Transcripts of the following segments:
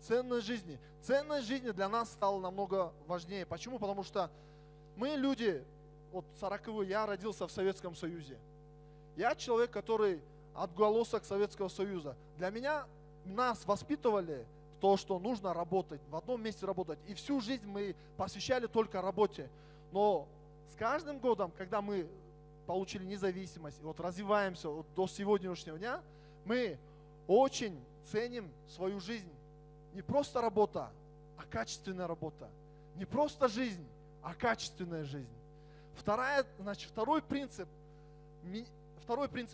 ценность жизни. Ценность жизни для нас стала намного важнее. Почему? Потому что мы люди, вот 40-е, я родился в Советском Союзе. Я человек, который отголосок Советского Союза. Для меня, нас воспитывали то, что нужно работать, в одном месте работать. И всю жизнь мы посвящали только работе. Но с каждым годом, когда мы получили независимость, вот развиваемся вот до сегодняшнего дня, мы очень ценим свою жизнь. Не просто работа, а качественная работа. Не просто жизнь, а качественная жизнь. Второй принцип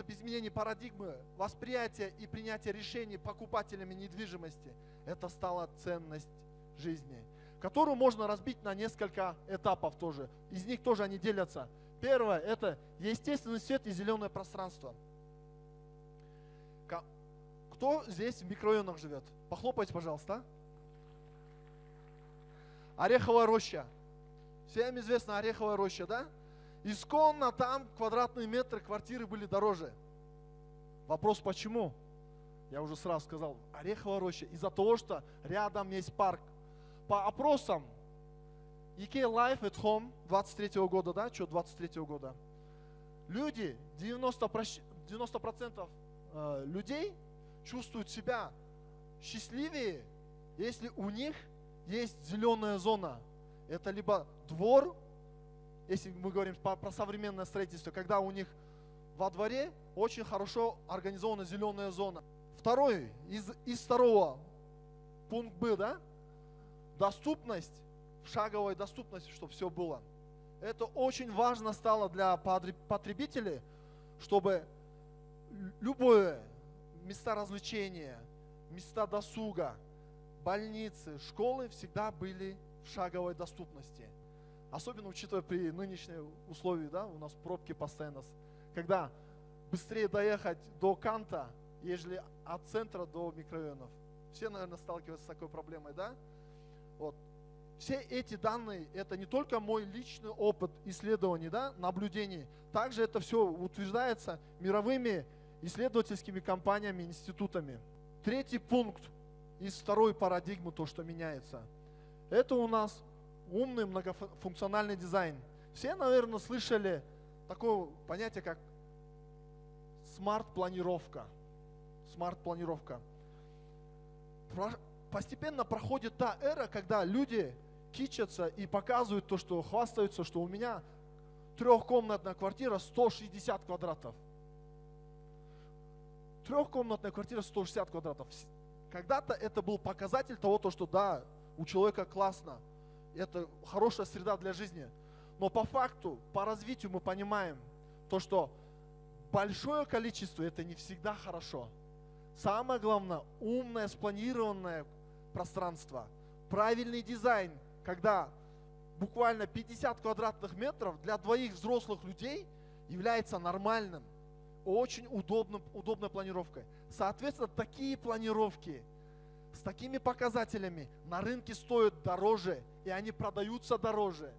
изменения парадигмы восприятия и принятия решений покупателями недвижимости – это стала ценность жизни, которую можно разбить на несколько этапов тоже. Из них тоже они делятся. Первое – это естественный свет и зеленое пространство. Кто здесь в микрорайонах живет? Похлопайте, пожалуйста. Ореховая роща. Всем известна Ореховая роща, да? Исконно там квадратные метры квартиры были дороже. Вопрос почему? Я уже сразу сказал, Ореховая роща. Из-за того, что рядом есть парк. По опросам EK Life at Home 23 года, да? Что 23 года? Люди, 90% людей чувствуют себя счастливее, если у них есть зеленая зона. Это либо двор, если мы говорим про современное строительство, когда у них во дворе очень хорошо организована зеленая зона. Второй, из второго пункт Б, да? Доступность, шаговая доступность, чтобы все было. Это очень важно стало для потребителей, чтобы любое места развлечения, места досуга, больницы, школы всегда были в шаговой доступности. Особенно учитывая при нынешних условиях, да, у нас пробки постоянно. Когда быстрее доехать до Канта, ежели от центра до микрорайонов. Все, наверное, сталкиваются с такой проблемой, да? Вот. Все эти данные, это не только мой личный опыт исследований, да, наблюдений, также это все утверждается мировыми исследовательскими компаниями, институтами. Третий пункт из второй парадигмы, то, что меняется, это у нас умный многофункциональный дизайн. Все, наверное, слышали такое понятие, как смарт-планировка. Смарт-планировка. Постепенно проходит та эра, когда люди кичатся и показывают то, что хвастаются, что у меня трехкомнатная квартира 160 квадратов. Трехкомнатная квартира 160 квадратов. Когда-то это был показатель того, что да, у человека классно, это хорошая среда для жизни. Но по факту, по развитию мы понимаем то, что большое количество это не всегда хорошо. Самое главное, умное, спланированное пространство, правильный дизайн, когда буквально 50 квадратных метров для двоих взрослых людей является нормальным. Очень удобной планировкой. Соответственно, такие планировки с такими показателями на рынке стоят дороже, и они продаются дороже.